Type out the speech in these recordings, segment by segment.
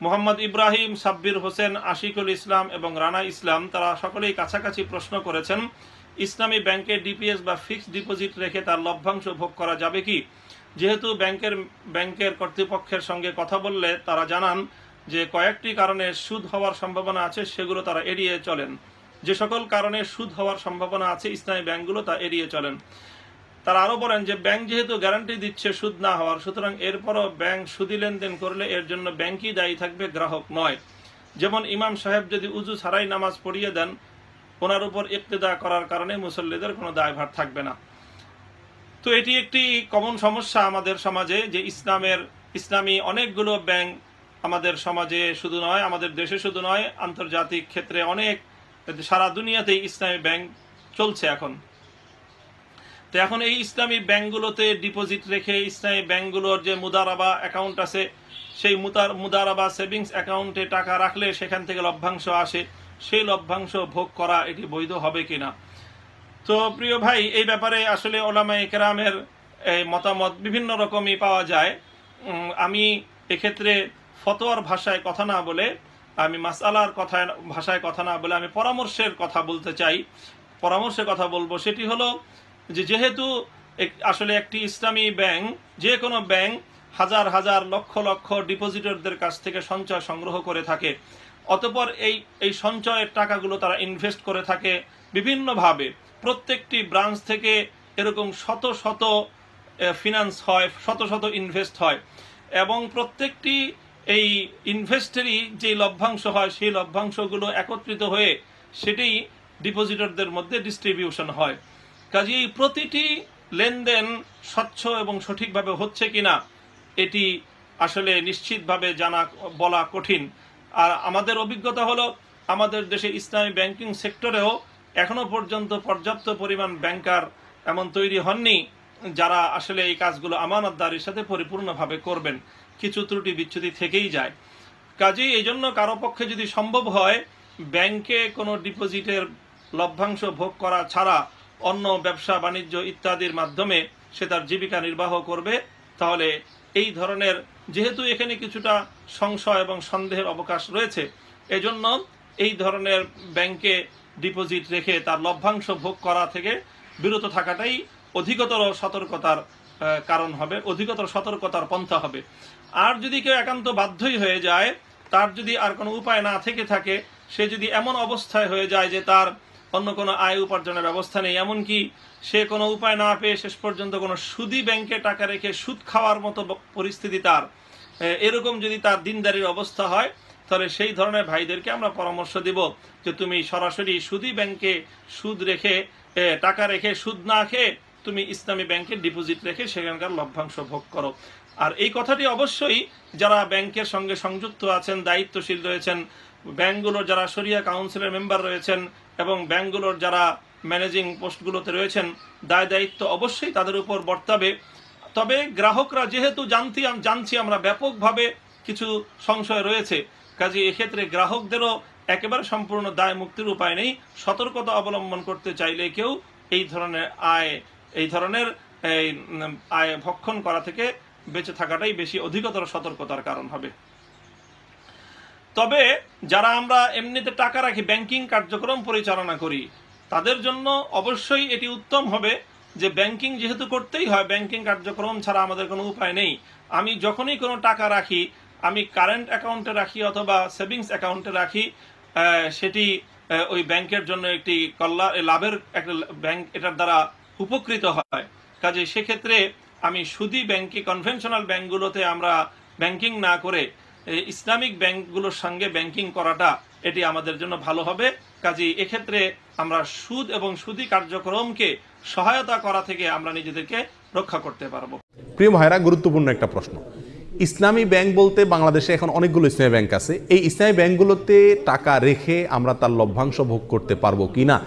মোহাম্মদ ইব্রাহিম, সাব্বির হোসেন, আশিকুল ইসলাম এবং রানা ইসলাম তারা সকলেই কাছাকাছি প্রশ্ন করেছেন, ইসলামী ব্যাংকে ডিপিএস বা ফিক্সড ডিপোজিট রেখে তার লভ্যাংশ ভোগ করা যাবে কি? যেহেতু ব্যাংকের কর্তৃপক্ষের সঙ্গে কথা বললে তারা জানান যে কয়েকটি কারণে সুদ হওয়ার সম্ভাবনা আছে, সেগুলো তারা এড়িয়ে চলেন। যে সকল কারণে সুদ হওয়ার সম্ভাবনা আছে ইসলামী ব্যাংকগুলো তা এড়িয়ে চলেন। তারা আরো বলেন যে ব্যাংক যেহেতু গ্যারান্টি দিচ্ছে সুদ না হওয়ার, সুতরাং এরপরও ব্যাংক সুদি লেনদেন করলে এর জন্য ব্যাংকই দায়ী থাকবে, গ্রাহক নয়। যেমন ইমাম সাহেব যদি উজু ছাড়াই নামাজ পড়িয়ে দেন, ওনার উপর ইক্তেদা করার কারণে মুসল্লিদের কোনো দায়ভার থাকবে না। তো এটি একটি কমন সমস্যা আমাদের সমাজে, যে ইসলামী অনেকগুলো ব্যাংক আমাদের সমাজে শুধু নয়, আমাদের দেশে শুধু নয়, আন্তর্জাতিক ক্ষেত্রে অনেক, সারা দুনিয়াতেই ইসলামী ব্যাংক চলছে এখন। তো এখন এই ইসলামী ব্যাংকগুলোতে ডিপোজিট রেখে ইসলামী ব্যাংকগুলোর যে মুদারাবা অ্যাকাউন্ট আছে, সেই মুদারাবা সেভিংস অ্যাকাউন্টে টাকা রাখলে সেখান থেকে লভ্যাংশ আসে, সেই লভ্যাংশ ভোগ করা এটি বৈধ হবে কিনা? তো প্রিয় ভাই, এই ব্যাপারে আসলে ওলামায়ে কেরামের মতামত বিভিন্ন রকমই পাওয়া যায়। আমি এক্ষেত্রে ফতোয়ার ভাষায় কথা না বলে, আমি মাসআলার ভাষায় কথা না বলে আমি পরামর্শের কথা বলতে চাই। পরামর্শের কথা বলবো, সেটি হলো যে যেহেতু আসলে একটি ইসলামী ব্যাংক, যে কোনো ব্যাংক হাজার হাজার লক্ষ লক্ষ ডিপোজিটরদের কাছ থেকে সঞ্চয় সংগ্রহ করে থাকে, অতঃপর এই সঞ্চয়ের টাকাগুলো তারা ইনভেস্ট করে থাকে বিভিন্নভাবে। প্রত্যেকটি ব্রাঞ্চ থেকে এরকম শত শত ফিনান্স হয়, শত শত ইনভেস্ট হয়, এবং প্রত্যেকটি এই ইনভেস্টেরই যে লভ্যাংশ হয়, সেই লভ্যাংশগুলো একত্রিত হয়ে সেটি ডিপোজিটরদের মধ্যে ডিস্ট্রিবিউশন হয়। কাজেই প্রতিটি লেনদেন স্বচ্ছ এবং সঠিকভাবে হচ্ছে কিনা এটি আসলে নিশ্চিতভাবে বলা কঠিন। আর আমাদের অভিজ্ঞতা হলো, আমাদের দেশে ইসলামী ব্যাংকিং সেক্টরেও এখনো পর্যন্ত পর্যাপ্ত পরিমাণ ব্যাংকার এমন তৈরি হননি যারা আসলে এই কাজগুলো আমানতদারির সাথে পরিপূর্ণভাবে করবেন। কিছু ত্রুটি বিচ্যুতি থেকেই যায়। কাজেই এই জন্য কারো পক্ষে যদি সম্ভব হয় ব্যাংকে কোনো ডিপোজিটের লভ্যাংশ ভোগ করা ছাড়া অন্য ব্যবসা বাণিজ্য ইত্যাদির মাধ্যমে সে তার জীবিকা নির্বাহ করবে, তাহলে এই ধরনের, যেহেতু এখানে কিছুটা সংশয় এবং সন্দেহের অবকাশ রয়েছে, এজন্য এই ধরনের ব্যাংকে ডিপোজিট রেখে তার লভ্যাংশ ভোগ করা থেকে বিরত থাকাটাই অধিকতর সতর্কতার কারণ হবে, অধিকতর সতর্কতার পন্থা হবে। আর যদি কেউ একান্ত বাধ্যই হয়ে যায়, তার যদি আর কোনো উপায় না থেকে থাকে, সে যদি এমন অবস্থায় হয়ে যায় যে তার অন্য কোনো আয় উপার্জনের ব্যবস্থা নেই, এমনকি সে কোনো উপায় না পেয়ে শেষ পর্যন্ত কোনো সুদী ব্যাংকে টাকা রেখে সুদ খাওয়ার মতো পরিস্থিতি তার, এরকম যদি তার দিনদারির অবস্থা হয়, তাহলে সেই ধরনের ভাইদেরকে আমরা পরামর্শ দিব যে তুমি সরাসরি সুদী ব্যাংকে সুদ রেখে টাকা রেখে সুদ না খেয়ে তুমি ইসলামী ব্যাংকে ডিপোজিট রেখে সেখানকার লভ্যাংশ ভোগ করো। আর এই কথাটি অবশ্যই যারা ব্যাংকের সঙ্গে সংযুক্ত আছেন, দায়িত্বশীল রয়েছেন, ব্যাংকগুলোর যারা শরিয়া কাউন্সিলের মেম্বার রয়েছেন এবং ব্যাংকগুলোর যারা ম্যানেজিং পোস্টগুলোতে রয়েছেন, দায়িত্ব অবশ্যই তাদের উপর বর্তাবে। তবে গ্রাহকরা যেহেতু জানছি আমরা ব্যাপকভাবে কিছু সংশয় রয়েছে, কাজে এক্ষেত্রে গ্রাহকদেরও একেবারে সম্পূর্ণ দায় মুক্তির উপায় নেই। সতর্কতা অবলম্বন করতে চাইলে কেউ এই ধরনের আয় ভক্ষণ করা থেকে বেঁচে থাকাটাই বেশি অধিকতর সতর্কতার কারণ হবে। তবে যারা আমরা এমনিতে টাকা রাখি, ব্যাংকিং কার্যক্রম পরিচালনা করি, তাদের জন্য অবশ্যই এটি উত্তম হবে যে ব্যাংকিং যেহেতু করতেই হয়, ব্যাংকিং কার্যক্রম ছাড়া আমাদের কোনো উপায় নেই। আমি যখনই কোনো টাকা রাখি, আমি কারেন্ট অ্যাকাউন্টে রাখি অথবা সেভিংস অ্যাকাউন্টে রাখি, সেটি ওই ব্যাংকের জন্য একটি লাভের একটা ব্যাংক এটার দ্বারা উপকৃত হয়। কাজে সেক্ষেত্রে আমি সুদী ব্যাংকে, কনভেনশনাল ব্যাংকগুলোতে আমরা ব্যাংকিং না করে ইসলামিক ব্যাংকগুলোর সঙ্গে ব্যাংকিং করাটা এটি আমাদের জন্য ভালো হবে। কাজে এক্ষেত্রে আমরা সুদ এবং সুদী কার্যক্রমকে সহায়তা করা থেকে আমরা নিজেদেরকে রক্ষা করতে পারবো। প্রিয় ভাইরা, গুরুত্বপূর্ণ একটা প্রশ্ন। ইসলামী ব্যাংক বলতে বাংলাদেশে এখন অনেকগুলো ইসলামী ব্যাংক আছে। এই ইসলামী ব্যাংকগুলোতে টাকা রেখে আমরা তার লভ্যাংশ ভোগ করতে পারবো কিনা,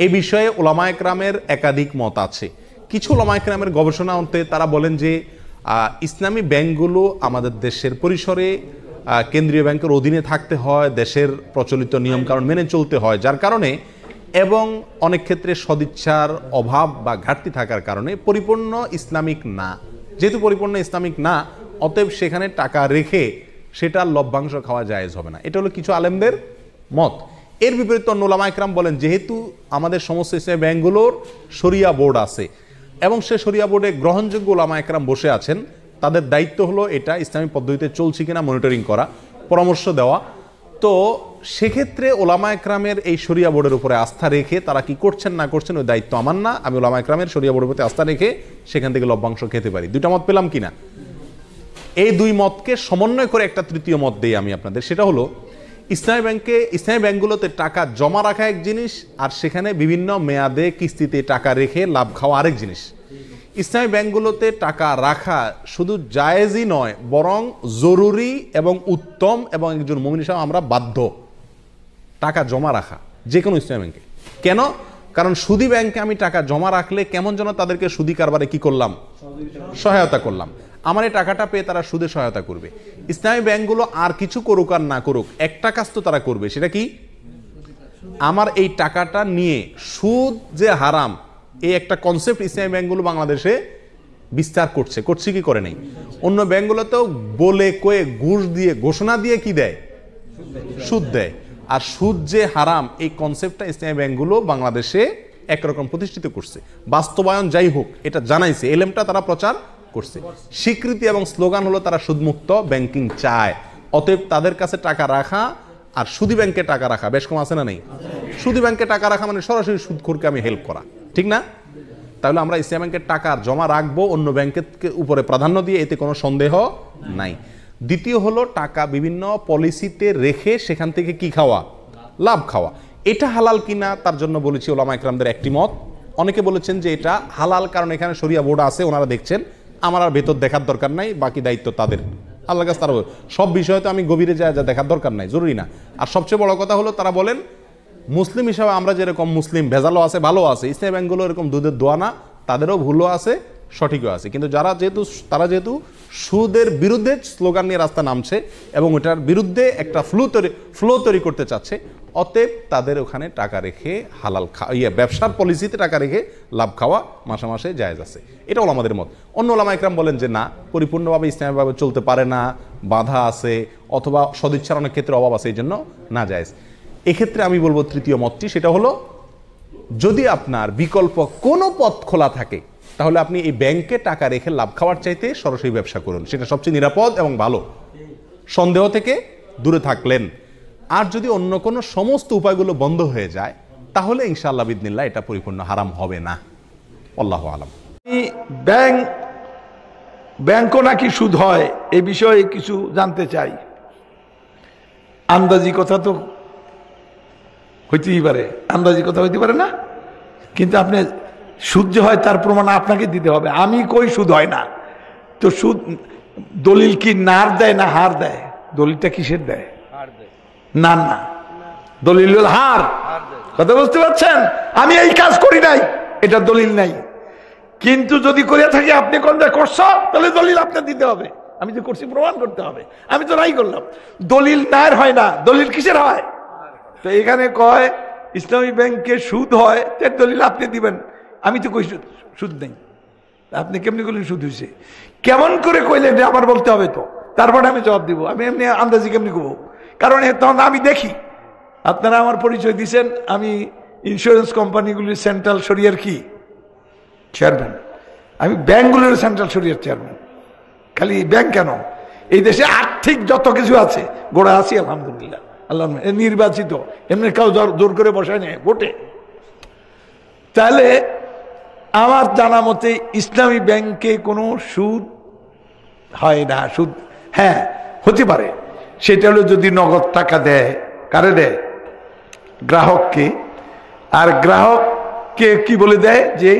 এই বিষয়ে ওলামায়ে কেরামের একাধিক মত আছে। কিছু ওলামায়ে কেরামের গবেষণা অন্তে তারা বলেন যে ইসলামী ব্যাংকগুলো আমাদের দেশের পরিসরে কেন্দ্রীয় ব্যাংকের অধীনে থাকতে হয়, দেশের প্রচলিত নিয়মকানুন মেনে চলতে হয়, যার কারণে এবং অনেক ক্ষেত্রে সদিচ্ছার অভাব বা ঘাটতি থাকার কারণে পরিপূর্ণ ইসলামিক না। যেহেতু পরিপূর্ণ ইসলামিক না, অতএব সেখানে টাকা রেখে সেটা লভ্যাংশ খাওয়া জায়েজ হবে না। এটা হলো কিছু আলেমদের মত। এর বিপরীতে অন্য উলামা ইকরাম বলেন, যেহেতু আমাদের সমস্ত ইসলামী ব্যাংকগুলোর শরিয়া বোর্ড আছে এবং সে শরিয়া বোর্ডে গ্রহণযোগ্য উলামা ইকরাম বসে আছেন, তাদের দায়িত্ব হলো এটা ইসলামী পদ্ধতিতে চলছে কিনা মনিটরিং করা, পরামর্শ দেওয়া। তো সেক্ষেত্রে ওলামা একরামের এই শরিয়া বোর্ডের উপরে আস্থা রেখে তারা কি করছেন না করছেন ওই দায়িত্ব আমার না। আমি ওলামা একরামের শরিয়া বোর্ডের প্রতি আস্থা রেখে সেখান থেকে লভ্যাংশ খেতে পারি। দুইটা মত পেলাম কিনা? এই দুই মতকে সমন্বয় করে একটা তৃতীয় মত দেই আমি আপনাদের। সেটা হলো ইসলামী ব্যাংকগুলোতে টাকা জমা রাখা এক জিনিস, আর সেখানে বিভিন্ন মেয়াদে কিস্তিতে টাকা রেখে লাভ খাওয়া আরেক জিনিস। ইসলামী ব্যাংকগুলোতে টাকা রাখা শুধু জায়েজই নয়, বরং জরুরি এবং উত্তম, এবং একজন মুমিন হিসেবে আমরা বাধ্য টাকা জমা রাখা যে কোনো ইসলামী ব্যাংকে। কেন? কারণ সুদী ব্যাংকে আমি টাকা জমা রাখলে কেমন যেন তাদেরকে সুদী কারবারে কি করলাম, সহায়তা করলাম। আমার এই টাকাটা পেয়ে তারা সুদে সহায়তা করবে। ইসলামী ব্যাংকগুলো আর কিছু করুক আর না করুক, একটা কাজ তো তারা করবে, সেটা কি? আমার এই টাকাটা নিয়ে সুদ যে হারাম, এই একটা কনসেপ্ট ইসলামী ব্যাংকগুলো বাংলাদেশে বিস্তার করছে কি করে নাই? অন্য ব্যাংকগুলোতেও বলে কয়ে ঘুষ দিয়ে ঘোষণা দিয়ে কি দেয়, সুদ দেয়। আর সুদ যে হারাম এই কনসেপ্টটা ইসলামী ব্যাংকগুলো বাংলাদেশে একরকম প্রতিষ্ঠিত করছে। বাস্তবায়ন যাই হোক এটা জানাইছে, এলেমটা তারা প্রচার করছে। স্বীকৃতি এবং স্লোগান হলো তারা সুদমুক্ত ব্যাংকিং চায়। অতএব তাদের কাছে টাকা রাখা আর সুদী ব্যাংকে টাকা রাখা বেশ কম আছে না নেই? সুদী ব্যাংকে টাকা রাখা মানে সরাসরি সুদখোরকে আমি হেল্প করা, ঠিক না? তাহলে আমরা ইসলামী ব্যাংকের টাকা জমা রাখবো অন্য ব্যাংকের উপরে প্রাধান্য দিয়ে, এতে কোনো সন্দেহ নাই। দ্বিতীয় হলো টাকা বিভিন্ন পলিসিতে রেখে সেখান থেকে কি খাওয়া, লাভ খাওয়া। এটা হালাল কিনা তার জন্য বলেছি ওলামা ইকরামদের একটি মত। অনেকে বলেছেন যে এটা হালাল, কারণ এখানে শরিয়া বোর্ড আছে, ওনারা দেখছেন, আমার আর ভেতর দেখার দরকার নাই, বাকি দায়িত্ব তাদের, আল্লাহর কাছে তারা সব বিষয়ে তো আমি গভীরে যা দেখার দরকার নাই, জরুরি না। আর সবচেয়ে বড় কথা হলো তারা বলেন মুসলিম হিসাবে আমরা যেরকম মুসলিম, ভেজালও আছে ভালো আছে, ইসলামী ব্যাংকগুলো এরকম দুধের দোয়া না, তাদেরও ভুলও আছে সঠিকও আছে। কিন্তু তারা যেহেতু সুদের বিরুদ্ধে স্লোগান নিয়ে রাস্তা নামছে এবং ওটার বিরুদ্ধে একটা ফ্লো তৈরি করতে চাচ্ছে, অতএব তাদের ওখানে টাকা রেখে হালাল ব্যবসার পলিসিতে টাকা রেখে লাভ খাওয়া মাসে মাসে জায়েজ আছে। এটা হলো আমাদের মত। অন্য ওলামা ইকরাম বলেন যে না, পরিপূর্ণভাবে ইসলামীভাবে চলতে পারে না, বাধা আছে, অথবা সদিচ্ছার অনেক ক্ষেত্রে অভাব আছে, এই জন্য না জায়েজ। এক্ষেত্রে আমি বলবো তৃতীয় মতটি, সেটা হলো যদি আপনার বিকল্প কোনো পথ খোলা থাকে তাহলে আপনি এই ব্যাংকে টাকা রেখে লাভ খাওয়ার চাইতে সরাসরি ব্যবসা করুন, সেটা সবচেয়ে নিরাপদ এবং ভালো, সন্দেহ থেকে দূরে থাকলেন। আর যদি অন্য কোনো সমস্ত উপায়গুলো বন্ধ হয়ে যায় তাহলে ইনশাআল্লাহ বিদিনিল্লাহ এটা পরিপূর্ণ হারাম হবে না। আল্লাহু আলাম। ব্যাংকও নাকি সুদ হয়, এই বিষয়ে কিছু জানতে চাই। আন্দাজি কথা তো হইতেই পারে, আন্দাজি কথা হইতে পারে না, কিন্তু আপনি সুদ যে হয় তার প্রমাণ আপনাকে দিতে হবে। আমি কই সুদ হয় না, তো সুদ দলিল কি নার দেয় না হার দেয়? দলিলটা কিসের দেয়? না না, দলিল হল হার। কথা বুঝতে পারছেন? আমি এই কাজ করি নাই, এটা দলিল নাই। কিন্তু যদি করে থাকি আপনি কোনটা করছো, তাহলে দলিল আপনার দিতে হবে। আমি তো করছি প্রমাণ করতে হবে, আমি তো নাই করলাম। দলিল নার হয় না, দলিল কিসের হয়? তো এখানে কয় ইসলামী ব্যাংকে সুদ হয়, তার দলিল আপনি দিবেন। আমি তো কই সুদ নেই, আপনি কেমনি করলেন সুদ হয়েছে? কেমন করে কইলেন আমার বলতে হবে তো, তারপরে আমি জবাব দিব। আমি এমনি আন্দাজি কেমনি করবো? কারণ তখন আমি দেখি আপনারা আমার পরিচয় দিচ্ছেন, আমি ইন্স্যুরেন্স কোম্পানিগুলির সেন্ট্রাল শরিয়ার কি চেয়ারম্যান, আমি ব্যাংকগুলোর সেন্ট্রাল শরিয়ার চেয়ারম্যান। খালি ব্যাংক কেন, এই দেশে আর্থিক যত কিছু আছে গোড়া আছি আলহামদুলিল্লাহ, আল্লাহ নির্বাচিত, এমনি কেউ জোর করে বসায় নেয় ভোটে। তাহলে আমার জানা মতে ইসলামী ব্যাংকে কোনো সুদ হয় না। সুদ হ্যাঁ হতে পারে, সেটা হলো যদি নগদ টাকা দেয়। কারে দেয়? গ্রাহককে। আর গ্রাহককে কি বলে দেয় যে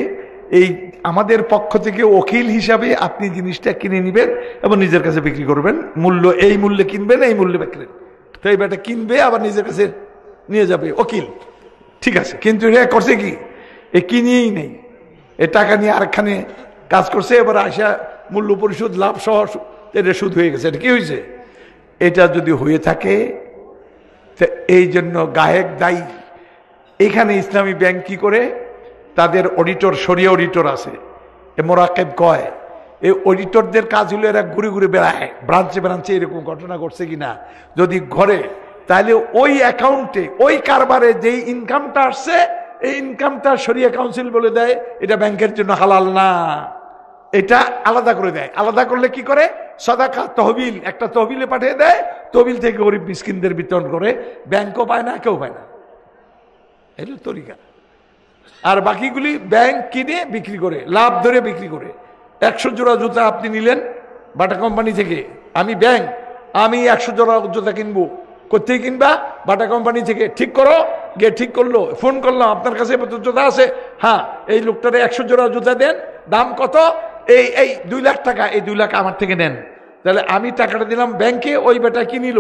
এই আমাদের পক্ষ থেকে ওকিল হিসাবে আপনি জিনিসটা কিনে নেবেন এবং নিজের কাছে বিক্রি করবেন, মূল্য এই মূল্যে কিনবেন, এই মূল্যে বিক্রি। তো এই ব্যাটা কিনবে আবার নিজের কাছে নিয়ে যাবে ওকিল, ঠিক আছে। কিন্তু এটা করছে কি, এ কিনিয়েই নেই, এ টাকা নিয়ে আরেকখানে কাজ করছে, এবার আসা মূল্য পরিশোধ লাভ সহ এটা সুদ হয়ে গেছে। এটা কি হয়েছে? এটা যদি হয়ে থাকে এই জন্য গায়েক দায়ী। এখানে ইসলামী ব্যাংক কি করে, তাদের অডিটর, শরিয়া অডিটর আছে, এ মোরাকেব কয়, এই অডিটরদের কাজ হলো এরা ঘুরে ঘুরে বেড়ায় ব্রাঞ্চে ব্রাঞ্চে, এরকম ঘটনা ঘটছে কিনা যদি ঘরে, তাহলে ওই অ্যাকাউন্টে ওই কারবারে যেই ইনকামটা আসছে এই ইনকামটা শরিয়া কাউন্সিল বলে দেয় এটা ব্যাংকের জন্য হালাল না, এটা আলাদা করে দেয়। আলাদা করলে কি করে, সাদাকা তহবিল একটা তহবিলে পাঠিয়ে দেয়, তহবিল থেকে গরিব মিসকিনদের বিতরণ করে, ব্যাংকও পায় না, কেউ পায় না, এই তরিকা। আর বাকিগুলি ব্যাংক কিনে বিক্রি করে, লাভ ধরে বিক্রি করে। 100 জোড়া জুতা আপনি নিলেন বাটা কোম্পানি থেকে, আমি ব্যাংক, আমি 100 জোড়া জুতা কিনবো, কোথায় কিনবা, বাটা কোম্পানি থেকে, ঠিক করো, গিয়ে ঠিক করলো, ফোন করলাম আপনার কাছে জুতা আছে, হ্যাঁ এই লোকটারে 100 জোড়া জুতা দেন, দাম কত, এই 2 লাখ টাকা, এই 2 লাখ আমার থেকে নেন। তাহলে আমি টাকাটা দিলাম ব্যাংকে, ওই বেটা কি নিল,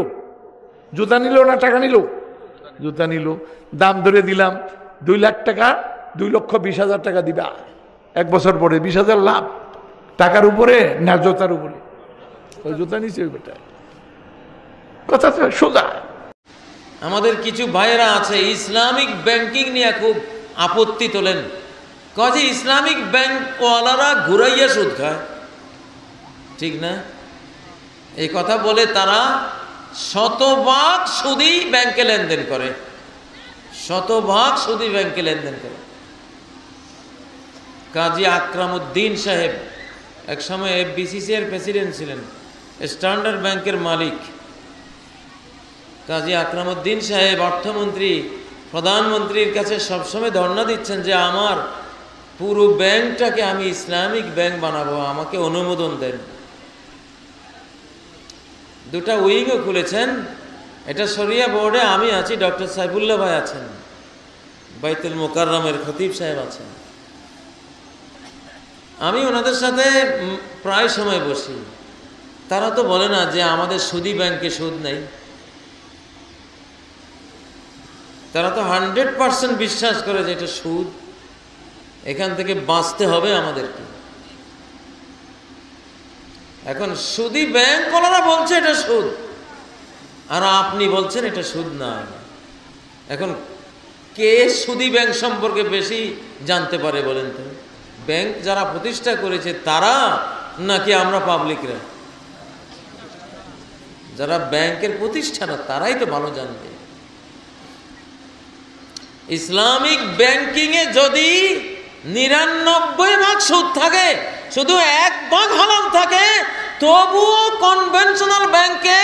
জুতা নিল না টাকা নিল, জুতা নিল, দাম ধরে দিলাম 2 লাখ টাকা, 2,20,000 টাকা দিবা, 1 বছর পরে 20,000 লাভ, টাকার উপরে না জুতার উপরে, ওই জুতা নিচে ওই বেটা, কথা তো সোজা। আমাদের কিছু ভাইয়েরা আছে ইসলামিক ব্যাংকিং নিয়ে খুব আপত্তি তোলেন, কাজে ইসলামিক ব্যাংক ওয়ালারা ঘুরাইয়া সুদ খায়, ঠিক না? এই কথা বলে তারা শতভাগ সুদি ব্যাংকে লেনদেন করে, শতভাগ সুদি ব্যাংকে লেনদেন করে। কাজী আকরামউদ্দিন সাহেব একসময় FBCC এর প্রেসিডেন্ট ছিলেন, স্ট্যান্ডার্ড ব্যাংকের মালিক। কাজী আকরামউদ্দিন সাহেব অর্থমন্ত্রী, প্রধানমন্ত্রীর কাছে সবসময় ধর্ণা দিচ্ছেন যে আমার পুরো ব্যাংকটাকে আমি ইসলামিক ব্যাংক বানাবো, আমাকে অনুমোদন দেন। 2টা উইংও খুলেছেন, এটা শরিয়া বোর্ডে আমি আছি, ডক্টর সাইফুল্লাহ ভাই আছেন, বাইতুল মুকাররমের খতিব সাহেব আছেন, আমি ওনাদের সাথে প্রায় সময় বসি। তারা তো বলে না যে আমাদের সুদী ব্যাংকে সুদ নেই, তারা তো 100% বিশ্বাস করে যে এটা সুদ, এখান থেকে বাঁচতে হবে আমাদেরকে। এখন সুদী ব্যাংকওয়ালারা বলছে এটা সুদ, আর আপনি বলছেন এটা সুদ না। এখন কে সুদী ব্যাংক সম্পর্কে বেশি জানতে পারে বলেন তো? ব্যাংক যারা প্রতিষ্ঠা করেছে তারা, নাকি আমরা পাবলিকরা? যারা ব্যাংকের প্রতিষ্ঠান তারাই তো ভালো জানবে। ইসলামিক ব্যাংকিং এ যদি 99% সুদ থাকে, শুধু 1% হালাল থাকে, তবুও কনভেনশনাল ব্যাংকে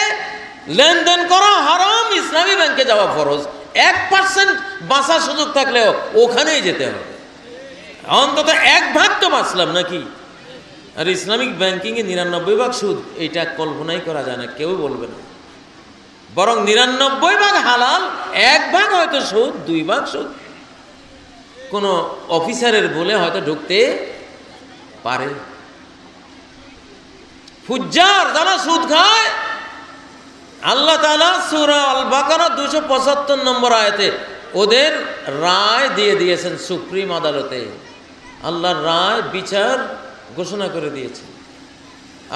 লেনদেন করা হারাম, ইসলামী ব্যাংকে যাওয়া ফরজ। 1% বাঁচার সুযোগ থাকলেও ওখানেই যেতে হবে, অন্তত 1% তো বাঁচলাম নাকি। আর ইসলামিক ব্যাংকিং এ 99% সুদ, এটা কল্পনাই করা যায় না, কেউ বলবে না। বরং 99% হালাল, 1% হয়তো সুদ, 2% সুদ। কোন অফিসারের বলে হয়তো ঢুকতে পারে। ফুজ্জার যারা সুদ খায়, আল্লাহ তাআলা সূরা আল বাকারা 275 নম্বর আয়াতে ওদের রায় দিয়ে দিয়েছেন সুপ্রিম আদালতে। আল্লাহর রায়, বিচার ঘোষণা করে দিয়েছে,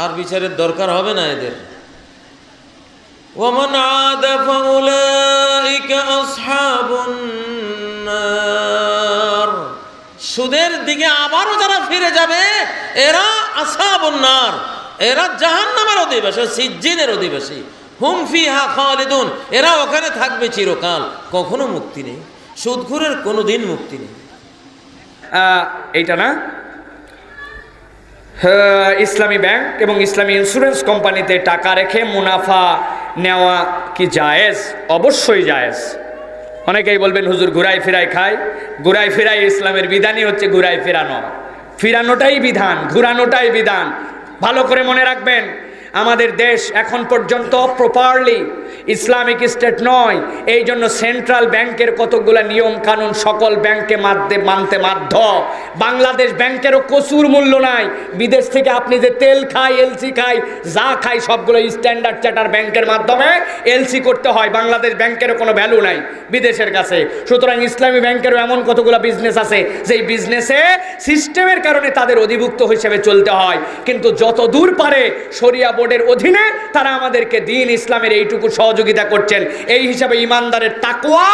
আর বিচারের দরকার হবে না এদের। ওয়ামান আদা ফাউলাইকা আসহাবুন নার, সুদের দিকে আবারও যারা ফিরে যাবে এরা আসহাবুন নার, এরা জাহান্নামের অধিবাসী, সিজ্জিনের অধিবাসী। হুম ফিহা খালিদুন, এরা ওখানে থাকবে চিরকাল, কখনো মুক্তি নেই। সুদখোরের কোনোদিন মুক্তি নেই। এইটা না, ইসলামী ব্যাংক এবং ইসলামী ইন্স্যুরেন্স কোম্পানিতে টাকা রেখে মুনাফা নেওয়া কি জায়েজ? অবশ্যই জায়েজ। অনেকেই বলবেন হুজুর ঘুরাই ফিরাই খায়, ঘুরাই ফিরাই ইসলামের বিধানই হচ্ছে ঘুরাই ফিরানো, ফিরানোটাই বিধান, ঘুরানোটাই বিধান। ভালো করে মনে রাখবেন, আমাদের দেশ এখন পর্যন্ত প্রপারলি ইসলামিক স্টেট নয়, এই জন্য সেন্ট্রাল ব্যাংকের কতগুলো নিয়ম কানুন সকল ব্যাংকে মানতে বাধ্য। বাংলাদেশ ব্যাংকেরও কসুর মূল্য নাই। বিদেশ থেকে আপনি যে তেল খাই, এলসি খাই, যা খাই সবগুলো স্ট্যান্ডার্ড চার্টার ব্যাংকের মাধ্যমে এলসি করতে হয়। বাংলাদেশ ব্যাংকেরও কোনো ভ্যালু নাই বিদেশের কাছে। সুতরাং ইসলামী ব্যাংকেরও এমন কতগুলো বিজনেস আছে যেই বিজনেসে সিস্টেমের কারণে তাদের অধিভুক্ত হিসেবে চলতে হয়, কিন্তু যত দূর পারে শরিয়া বোর্ডের অধীনে তারা আমাদেরকে দ্বীন ইসলামের এইটুকু সহযোগিতা করছেন। এই হিসাবে ইমানদারের তাকওয়া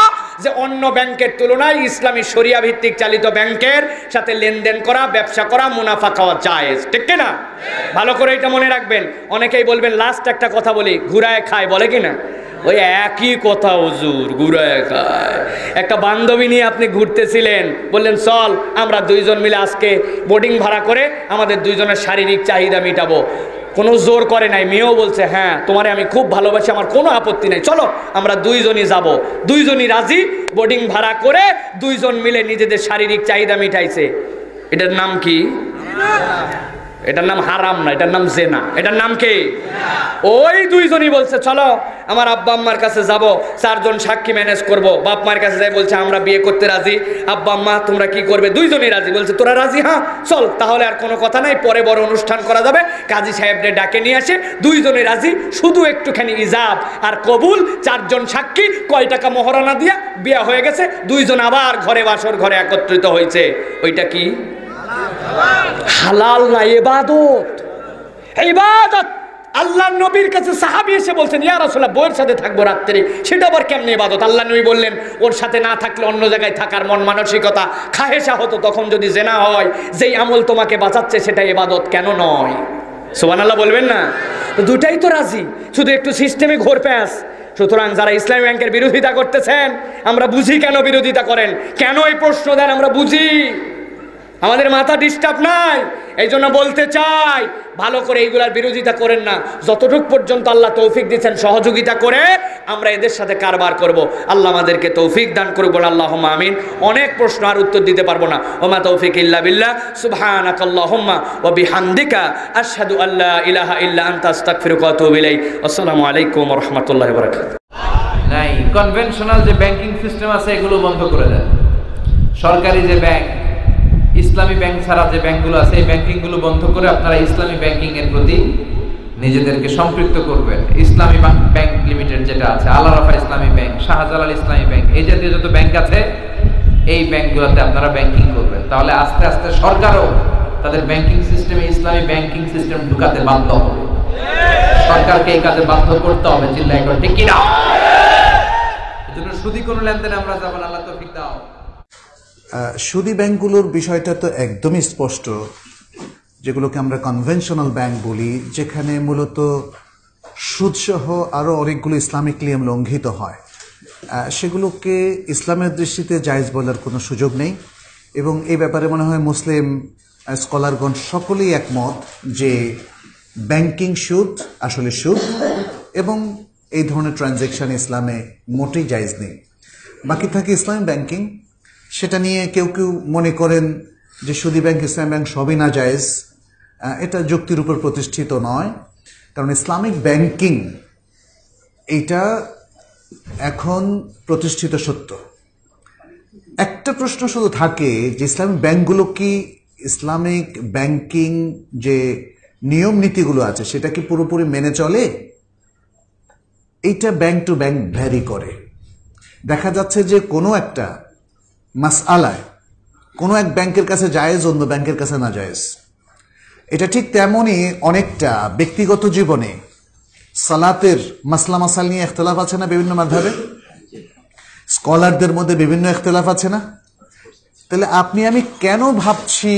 যে অন্য ব্যাংকের তুলনায় ইসলামী শরিয়া ভিত্তিক চালিত ব্যাংকের সাথে লেনদেন করা, ব্যবসা করা, মুনাফা খাওয়া জায়েজ, ঠিক কিনা? ভালো করে এটা মনে রাখবেন। অনেকেই বলবেন, লাস্ট একটা কথা বলি, ঘুরায় খায়, বলে কিনা? ওই একই কথা হুজুর, ঘুরায় খায়। একটা বান্ধবী নিয়ে আপনি ঘুরতেছিলেন, বললেন চল আমরা দুইজন মিলে আজকে বোর্ডিং ভাড়া করে আমাদের দুইজনের শারীরিক চাহিদা মিটাবো। কোনো জোর করে নাই, মেয়েও বলছে হ্যাঁ তোমারে আমি খুব ভালোবাসি, আমার কোনো আপত্তি নাই, চলো আমরা দুইজনই যাব। দুইজনই রাজি, বোর্ডিং ভাড়া করে দুইজন মিলে নিজেদের শারীরিক চাহিদা মিটাইছে। এটার নাম কি? এটার নাম হারাম না, এটার নাম জেনা। এটার নাম কি? ওই দুইজনই বলছে চলো আমার আব্বা আম্মার কাছে যাব, 4 জন সাক্ষী ম্যানেজ করব। বাপ মার কাছে যাই বলছে আমরা বিয়ে করতে রাজি। আব্বা আম্মা তোমরা কি করবে? দুইজনই রাজি। বলছে তোরা রাজি? হ্যাঁ চল তাহলে আর কোনো কথা নাই, পরে বড় অনুষ্ঠান করা যাবে, কাজী সাহেবদের ডাকে নিয়ে আসে। দুইজনই রাজি, শুধু একটুখানি ইজাব আর কবুল, 4 জন সাক্ষী, কয় টাকা মহারণা দিয়া বিয়ে হয়ে গেছে। দুইজন আবার ঘরে বাসর ঘরে একত্রিত হয়েছে। ওইটা কি? হালাল না, ইবাদত। ইবাদত। আল্লাহর নবীর কাছে সাহাবী এসে বলছেন ইয়া রাসূলুল্লাহ বউয়ের সাথে থাকবো রাত্রে, সেটা আবার কেমনে ইবাদত? আল্লাহর নবী বললেন ওর সাথে না থাকলে অন্য জায়গায় থাকার মন মানসিকতা খাহেশা হতো, তখন যদি জেনা হয়, যেই আমল তোমাকে বাঁচাচ্ছে সেটা ইবাদত কেন নয়? সুবহানাল্লাহ বলবেন না? তো দুটাই তো রাজি, শুধু একটু সিস্টেমে ঘোর প্যাঁচ। সুতরাং যারা ইসলামী ব্যাংকের বিরোধিতা করতেছেন, আমরা বুঝি কেন বিরোধিতা করেন, কেন এই প্রশ্ন দেন, আমরা বুঝি। আমাদের মাথা ডিস্টার্ব নাই, এই জন্য বলতে চাই ভালো করে এইগুলার বিরোধিতা করেন না। যতটুক পর্যন্ত আল্লাহ তৌফিক দিচ্ছেন সহযোগিতা করে আমরা এদের সাথে কারবার করব। আল্লাহ আমাদেরকে তৌফিক দান করুক, আল্লাহুম্মা আমিন। অনেক প্রশ্ন আর উত্তর দিতে পারবো না। ওমা তৌফিক ইল্লা বিল্লাহ, সুবহানাকাল্লাহুম্মা ওয়া বিহামদিকা আশহাদু আল্লা ইলাহা ইল্লা আনতা আস্তাগফিরুকা ওয়া আতুবু ইলাইক। আসসালামু আলাইকুম ওয়া রাহমাতুল্লাহি ওয়া বারাকাতুহু। নাই, কনভেনশনাল যে ব্যাংকিং সিস্টেম আছে এগুলো বন্ধ করে দেন। সরকারি যে ব্যাংক, ইসলামী ব্যাংক ছাড়া যে ব্যাংকগুলো আছে এই ব্যাংকিংগুলো বন্ধ করে আপনারা ইসলামী ব্যাংকিং এর প্রতি নিজেদেরকে সম্পৃক্ত করবেন। ইসলামী ব্যাংক লিমিটেড যেটা আছে, আল আরাফা ইসলামী ব্যাংক, শাহজালাল ইসলামী ব্যাংক, এই জাতীয় যত ব্যাংক আছে এই ব্যাংকগুলোতে আপনারা ব্যাংকিং করবেন। তাহলে আস্তে আস্তে সরকারও তাদের ব্যাংকিং সিস্টেমে ইসলামী ব্যাংকিং সিস্টেম ঢুকাতে বাধ্য হবে। সরকারকে এই কাজে বাধ্য করতে হবে, চিল্লাই করে ঠিক কিনা? এজন্য সুদি কোনো লেনদেনে আমরা যাব না, আল্লাহ তৌফিক দাও। সুদী ব্যাংকগুলোর বিষয়টা তো একদমই স্পষ্ট, যেগুলোকে আমরা কনভেনশনাল ব্যাংক বলি, যেখানে মূলত সুদসহ আরও অনেকগুলো ইসলামিক নিয়ম লঙ্ঘিত হয়, সেগুলোকে ইসলামের দৃষ্টিতে জায়েজ বলার কোনো সুযোগ নেই। এবং এই ব্যাপারে মনে হয় মুসলিম স্কলারগণ সকলেই একমত যে ব্যাংকিং সুদ আসলে সুদ, এবং এই ধরনের ট্রানজ্যাকশন ইসলামে মোটেই জায়েজ নেই। বাকি থাকে ইসলামী ব্যাংকিং, সেটা নিয়ে কেউ কেউ মনে করেন যে সুদী ব্যাংক, ইসলামী ব্যাংক সবই না জায়েজ। এটা যুক্তির উপর প্রতিষ্ঠিত নয়, কারণ ইসলামিক ব্যাংকিং এটা এখন প্রতিষ্ঠিত সত্য। একটা প্রশ্ন শুধু থাকে যে ইসলামিক ব্যাংকগুলো কি ইসলামিক ব্যাংকিং যে নিয়ম নীতিগুলো আছে সেটা কি পুরোপুরি মেনে চলে? এইটা ব্যাংক টু ব্যাংক ভ্যারি করে। দেখা যাচ্ছে যে কোনো একটা মাসআলায় কোনো এক ব্যাংকের কাছে জায়েজ, অন্য ব্যাংকের কাছে না জায়েজ। এটা ঠিক তেমনই অনেকটা ব্যক্তিগত জীবনে সালাতের মাসলা মাসাল নিয়ে ইখতিলাফ আছে না বিভিন্ন মাযহাবে? স্কলারদের মধ্যে বিভিন্ন ইখতিলাফ আছে না? তাহলে আপনি আমি কেন ভাবছি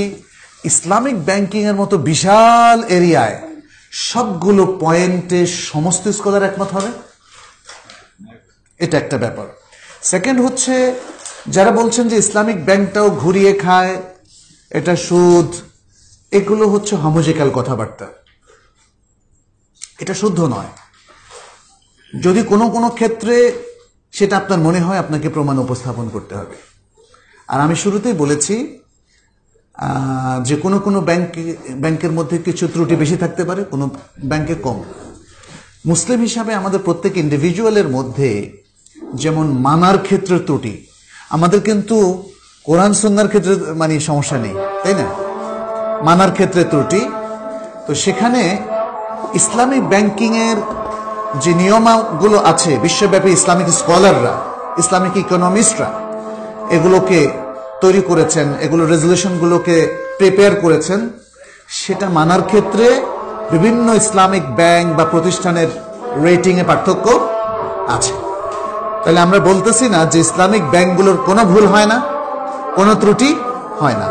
ইসলামিক ব্যাংকিং এর মতো বিশাল এরিয়ায় সবগুলো পয়েন্টে সমস্ত স্কলার একমত হবে? এটা একটা ব্যাপার। সেকেন্ড হচ্ছে, যারা বলছেন যে ইসলামিক ব্যাংকটাও ঘুরিয়ে খায়, এটা সুদ, এগুলো হচ্ছে হমোজিক্যাল কথাবার্তা। এটা শুদ্ধ নয়। যদি কোনো কোনো ক্ষেত্রে সেটা আপনার মনে হয়, আপনাকে প্রমাণ উপস্থাপন করতে হবে। আর আমি শুরুতেই বলেছি যে কোনো কোনো ব্যাংকের মধ্যে কিছু ত্রুটি বেশি থাকতে পারে, কোনো ব্যাংকে কম। মুসলিম হিসাবে আমাদের প্রত্যেক ইন্ডিভিজুয়ালের মধ্যে যেমন মানার ক্ষেত্রে ত্রুটি, আমাদের কিন্তু কোরআন সুন্নাহর ক্ষেত্রে মানে সমস্যা নেই, তাই না? মানার ক্ষেত্রে ত্রুটি, তো সেখানে ইসলামিক ব্যাংকিংয়ের যে নিয়মগুলো আছে, বিশ্বব্যাপী ইসলামিক স্কলাররা, ইসলামিক ইকোনমিস্টরা এগুলোকে তৈরি করেছেন, এগুলো রেজুলেশনগুলোকে প্রিপেয়ার করেছেন, সেটা মানার ক্ষেত্রে বিভিন্ন ইসলামিক ব্যাংক বা প্রতিষ্ঠানের রেটিংয়ে পার্থক্য আছে। তাহলে আমরা বলতেছি না যে ইসলামিক ব্যাংকগুলোর কোনো ভুল হয় না, কোনো ত্রুটি হয় না।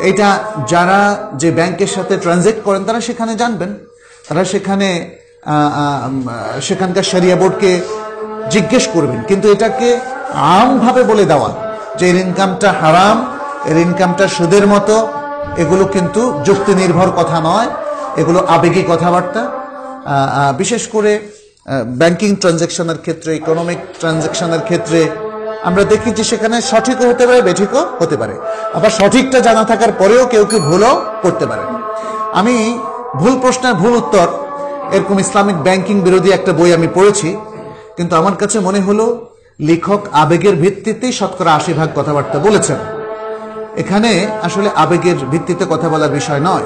এটা যারা যে ব্যাংকের সাথে ট্রানজ্যাক্ট করেন তারা সেখানে জানবেন, তারা সেখানকার শরিয়া বোর্ডকে জিজ্ঞেস করবেন। কিন্তু এটাকে আমভাবে বলে দেওয়া যে এর ইনকামটা হারাম, এর ইনকামটা সুদের মতো, এগুলো কিন্তু যুক্তি নির্ভর কথা নয়, এগুলো আবেগী কথাবার্তা। বিশেষ করে ব্যাংকিং ট্রানজ্যাকশনের ক্ষেত্রে, ইকোনমিক ট্রানজ্যাকশনের ক্ষেত্রে আমরা দেখি যে সেখানে সঠিকও হতে পারে, বেঠিকও হতে পারে, আবার সঠিকটা জানা থাকার পরেও কেউ কেউ ভুলও করতে পারে। আমি ভুল প্রশ্নের ভুল উত্তর এরকম ইসলামিক ব্যাংকিং বিরোধী একটা বই আমি পড়েছি, কিন্তু আমার কাছে মনে হলো লেখক আবেগের ভিত্তিতেই 80% কথাবার্তা বলেছেন। এখানে আসলে আবেগের ভিত্তিতে কথা বলার বিষয় নয়।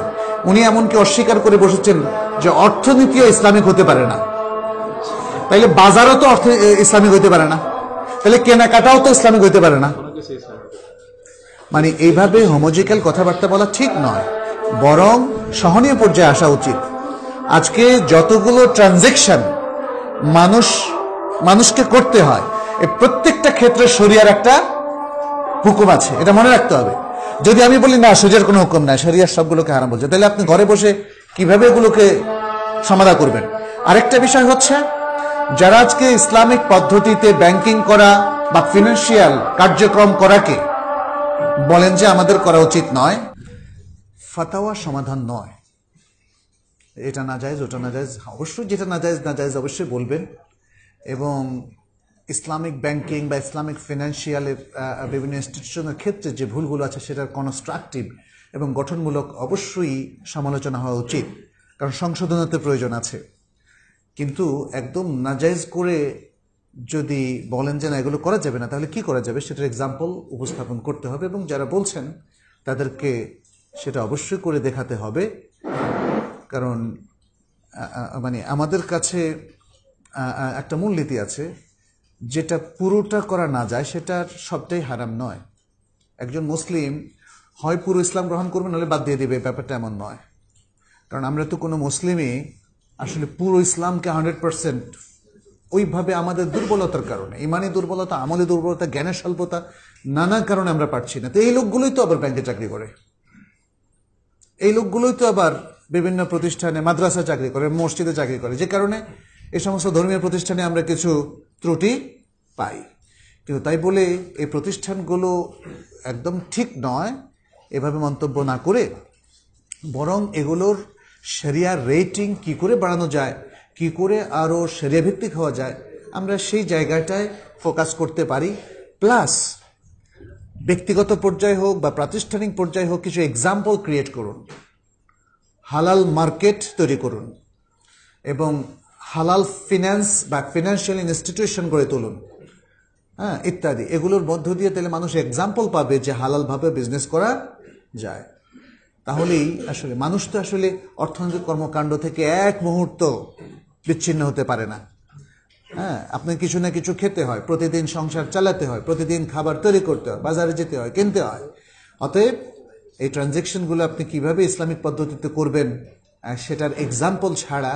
উনি এমনকি অস্বীকার করে বসেছেন যে অর্থনীতিও ইসলামিক হতে পারে না, তাইলে বাজারও তো ইসলামিক হতে পারে না, তাহলে কেনাকাটাও তো ইসলামিক হতে পারে না। মানে এইভাবে হোমোজিক্যাল কথাবার্তা বলা ঠিক নয়, বরং সহনীয় পর্যায়ে আসা উচিত। আজকে যতগুলো ট্রানজ্যাকশন মানুষকে করতে হয়, এই প্রত্যেকটা ক্ষেত্রে শরিয়ার একটা হুকুম আছে, এটা মনে রাখতে হবে। যদি আমি বলি না শরিয়ার কোনো হুকুম নাই, শরিয়ার সবগুলোকে হারাম বলছে, তাহলে আপনি ঘরে বসে কিভাবে এগুলোকে সমাধান করবেন? আরেকটা বিষয় হচ্ছে, যারা আজকে ইসলামিক পদ্ধতিতে ব্যাংকিং করা বা ফিনান্সিয়াল কার্যক্রম করাকে বলেন যে আমাদের করা উচিত নয়, ফাতাওয়া সমাধান নয়। এটা না জায়েজ, ওটা না জায়েজ, অবশ্যই যেটা না জায়েজ অবশ্যই বলবেন। এবং ইসলামিক ব্যাংকিং বা ইসলামিক ফিনান্সিয়ালের বিভিন্ন ইনস্টিটিউশনের ক্ষেত্রে যে ভুলগুলো আছে সেটার কনস্ট্রাকটিভ এবং গঠনমূলক অবশ্যই সমালোচনা হওয়া উচিত, কারণ সংশোধনতে প্রয়োজন আছে। কিন্তু একদম নাজায়েজ করে যদি বলেন যে না এগুলো করা যাবে না, তাহলে কি করা যাবে সেটার এক্সাম্পল উপস্থাপন করতে হবে, এবং যারা বলছেন তাদেরকে সেটা অবশ্যই করে দেখাতে হবে। কারণ মানে আমাদের কাছে একটা মূলনীতি আছে, যেটা পুরোটা করা না যায় সেটার সবটাই হারাম নয়। একজন মুসলিম হয় পুরো ইসলাম গ্রহণ করবে, নাহলে বাদ দিয়ে দেবে, ব্যাপারটা এমন নয়। কারণ আমরা তো কোনো মুসলিমই আসলে পুরো ইসলামকে 100% ওইভাবে আমাদের দুর্বলতার কারণে, ইমানি দুর্বলতা, আমলি দুর্বলতা, জ্ঞানের স্বল্পতা, নানা কারণে আমরা পারছি না। তো এই লোকগুলোই তো আবার ব্যাংকে চাকরি করে, এই লোকগুলোই তো আবার বিভিন্ন প্রতিষ্ঠানে, মাদ্রাসা চাকরি করে, মসজিদে চাকরি করে, যে কারণে এই সমস্ত ধর্মীয় প্রতিষ্ঠানে আমরা কিছু ত্রুটি পাই। কিন্তু তাই বলে এই প্রতিষ্ঠানগুলো একদম ঠিক নয় এভাবে মন্তব্য না করে, বরং এগুলোর শরিয়ার রেটিং কি করে বাড়ানো যায়, কি করে আরও শরিয়া ভিত্তিক হওয়া যায়, আমরা সেই জায়গাটায় ফোকাস করতে পারি। প্লাস ব্যক্তিগত পর্যায়ে হোক বা প্রাতিষ্ঠানিক পর্যায়ে হোক, কিছু এক্সাম্পল ক্রিয়েট করুন, হালাল মার্কেট তৈরি করুন, এবং হালাল ফিন্যান্স বা ফিনান্সিয়াল ইনস্টিটিউশন গড়ে তুলুন, হ্যাঁ, ইত্যাদি। এগুলোর মধ্য দিয়ে তাহলে মানুষ এক্সাম্পল পাবে যে হালালভাবে বিজনেস করা যায়। তাহলেই আসলে মানুষ তো আসলে অর্থনৈতিক কর্মকাণ্ড থেকে এক মুহূর্ত বিচ্ছিন্ন হতে পারে না। হ্যাঁ, আপনার কিছু না কিছু খেতে হয়, প্রতিদিন সংসার চালাতে হয়, প্রতিদিন খাবার তৈরি করতে হয়, বাজারে যেতে হয়, কিনতে হয়। অতএব এই ট্রানজ্যাকশনগুলো আপনি কিভাবে ইসলামিক পদ্ধতিতে করবেন সেটার এক্সাম্পল ছাড়া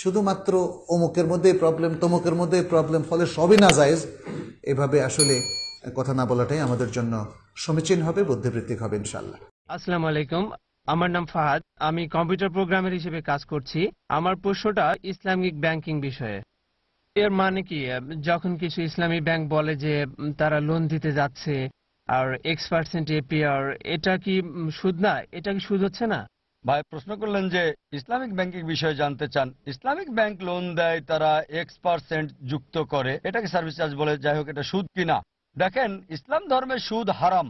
শুধুমাত্র অমুকের মধ্যে প্রবলেম, তমুকের মধ্যে প্রবলেম, ফলে সবই না জায়েজ, এভাবে আসলে কথা না বলাটাই আমাদের জন্য সমীচীন হবে, বুদ্ধিবৃত্তিক হবে ইনশাআল্লাহ। আসসালামু আলাইকুম, আমার নাম ফাহাদ, আমি কম্পিউটার প্রোগ্রামার হিসেবে কাজ করছি। আমার প্রশ্নটা ইসলামিক ব্যাংকিং বিষয়ে। এর মানে কি, যখন কিছু ইসলামী ব্যাংক বলে যে তারা লোন দিতে যাচ্ছে আর X% APR, এটা কি সুদ না? এটা কি সুদ হচ্ছে না? ভাই প্রশ্ন করলেন যে ইসলামিক ব্যাংকিং বিষয়ে জানতে চান। ইসলামিক ব্যাংক লোন দেয়, তারা X% যুক্ত করে, এটাকে সার্ভিস চার্জ বলে, যাই হোক, এটা সুদ কিনা। দেখেন, ইসলাম ধর্মে সুদ হারাম,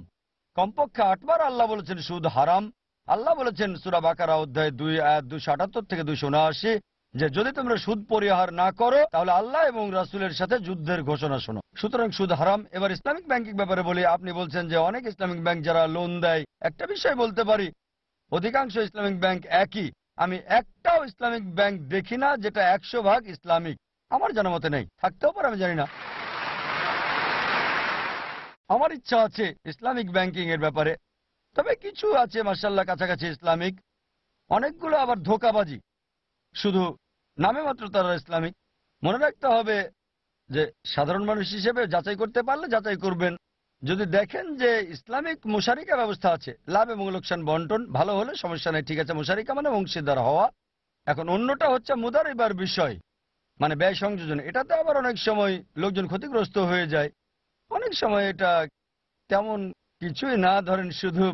কমপক্ষে 8 বার আল্লাহ বলেছেন সুদ হারাম। আল্লাহ বলেছেন সূরা বাকারা অধ্যায় 2 আয়াত 278 থেকে 279 যে যদি তোমরা সুদ পরিহার না করো তাহলে আল্লাহ এবং রাসূলের সাথে যুদ্ধের ঘোষণা শোনো। সুতরাং সুদ হারাম। এবার ইসলামিক ব্যাংকিং ব্যাপারে বলি, আপনি বলছেন যে অনেক ইসলামিক ব্যাংক যারা লোন দেয়, একটা বিষয় বলতে পারি, অধিকাংশ ইসলামিক ব্যাংক একই। আমি একটাও ইসলামিক ব্যাংক দেখি না যেটা 100% ইসলামিক, আমার জানা মতে নেই, থাকতেও পারে, আমি জানি না। আমার ইচ্ছা আছে ইসলামিক ব্যাংকিং এর ব্যাপারে, তবে কিছু আছে মাশাআল্লাহ কাছাকাছি ইসলামিক, অনেকগুলো আবার ধোঁকাবাজি, শুধু নামে মাত্র তারা ইসলামিক। মনে রাখতে হবে যে সাধারণ মানুষ হিসেবে যাচাই করতে পারলে যাচাই করবেন। যদি দেখেন যে ইসলামিক মুশারিকা ব্যবস্থা আছে, লাভ এবং লোকসান বন্টন ভালো হলে সমস্যা নেই, ঠিক আছে, মুশারিকা মানে অংশীদার হওয়া। এখন অন্যটা হচ্ছে মুদারিবার বিষয়, মানে ব্যয় সংযোজন। এটাতে আবার অনেক সময় লোকজন ক্ষতিগ্রস্ত হয়ে যায়। অনেক সময় এটা তেমন কিছুই না, ধরেন শুধু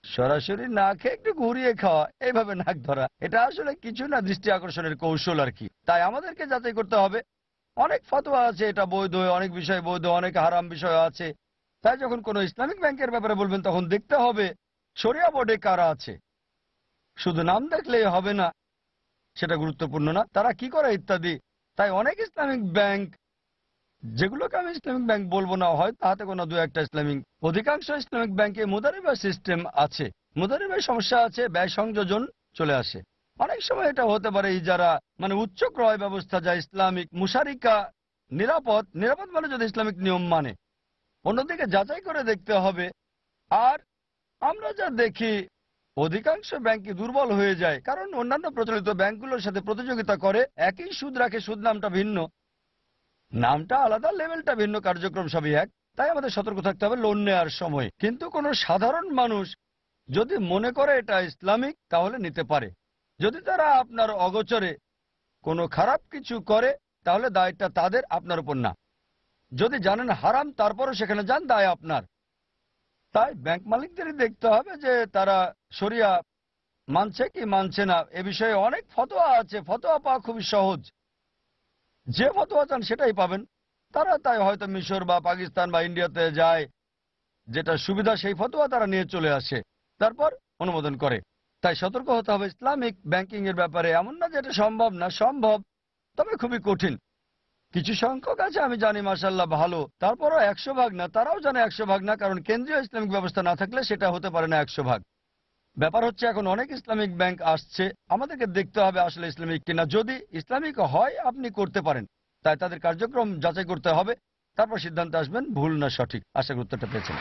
সরাসরি না খেয়ে একটু ঘুরিয়ে খাওয়া, এইভাবে নাক ধরা, এটা আসলে কিছু না, দৃষ্টি আকর্ষণের কৌশল আর কি। তাই আমাদেরকে যাচাই করতে হবে। অনেক ফতোয়া আছে এটা বৈধ, অনেক বিষয় বৈধ, অনেক হারাম বিষয় আছে। তাই যখন কোনো ইসলামিক ব্যাংকের ব্যাপারে বলবেন তখন দেখতে হবে শরিয়া বোর্ডে কারা আছে। শুধু নাম দেখলেই হবে না, সেটা গুরুত্বপূর্ণ না, তারা কি করে ইত্যাদি। তাই অনেক ইসলামিক ব্যাংক, যেগুলোকে আমি ইসলামিক ব্যাংক বলবো না, হয় তাতে কোনো দু একটা ইসলামিক, অধিকাংশ ইসলামিক ব্যাংকে মুদারিবা সিস্টেম আছে। মুদারিবার সমস্যা আছে, ব্যয় সংযোজন চলে আসে। অনেক সময় এটা হতে পারে যারা মানে উচ্চ ক্রয় ব্যবস্থা, যা ইসলামিক মুশারিকা নিরাপদ, নিরাপদ মানে যদি ইসলামিক নিয়ম মানে। অন্যদিকে যাচাই করে দেখতে হবে। আর আমরা যা দেখি অধিকাংশ ব্যাংকই দুর্বল হয়ে যায়, কারণ অন্যান্য প্রচলিত ব্যাংকগুলোর সাথে প্রতিযোগিতা করে, একই সুদ রাখে, সুদ নামটা ভিন্ন, নামটা আলাদা, লেভেলটা ভিন্ন, কার্যক্রম সবই এক। তাই আমাদের সতর্ক থাকতে হবে লোন নেওয়ার সময়। কিন্তু কোনো সাধারণ মানুষ যদি মনে করে এটা ইসলামিক তাহলে নিতে পারে। যদি তারা আপনার অগোচরে কোনো খারাপ কিছু করে তাহলে দায়টা তাদের, আপনার উপর না। যদি জানেন হারাম তারপরও সেখানে যান, দায় আপনার। তাই ব্যাংক মালিকদেরই দেখতে হবে যে তারা শরিয়া মানছে কি মানছে না। এ বিষয়ে অনেক ফতোয়া আছে, ফতোয়া পাওয়া খুবই সহজ, যে ফতোয়া চান সেটাই পাবেন। তারা তাই হয়তো মিশর বা পাকিস্তান বা ইন্ডিয়াতে যায়, যেটা সুবিধা সেই ফতোয়া তারা নিয়ে চলে আসে, তারপর অনুমোদন করে। তাই সতর্ক হতে হবে ইসলামিক ব্যাংকিং এর ব্যাপারে। এমন না যে এটা সম্ভব না, সম্ভব, তবে খুবই কঠিন। কিছু সংখ্যক আছে আমি জানি মাশাআল্লাহ ভালো, তারপরও 100 ভাগ না, তারাও জানে 100 ভাগ না, কারণ কেন্দ্রীয় ইসলামিক ব্যবস্থা না থাকলে সেটা হতে পারে না 100 ভাগ। ব্যাপার হচ্ছে এখন অনেক ইসলামিক ব্যাংক আসছে, আমাদেরকে দেখতে হবে আসলে ইসলামিক কিনা। যদি ইসলামিক হয় আপনি করতে পারেন, তাই তাদের কার্যক্রম যাচাই করতে হবে, তারপর সিদ্ধান্তে আসবেন ভুল না সঠিক। আশা করি উত্তরটা পেয়েছেন।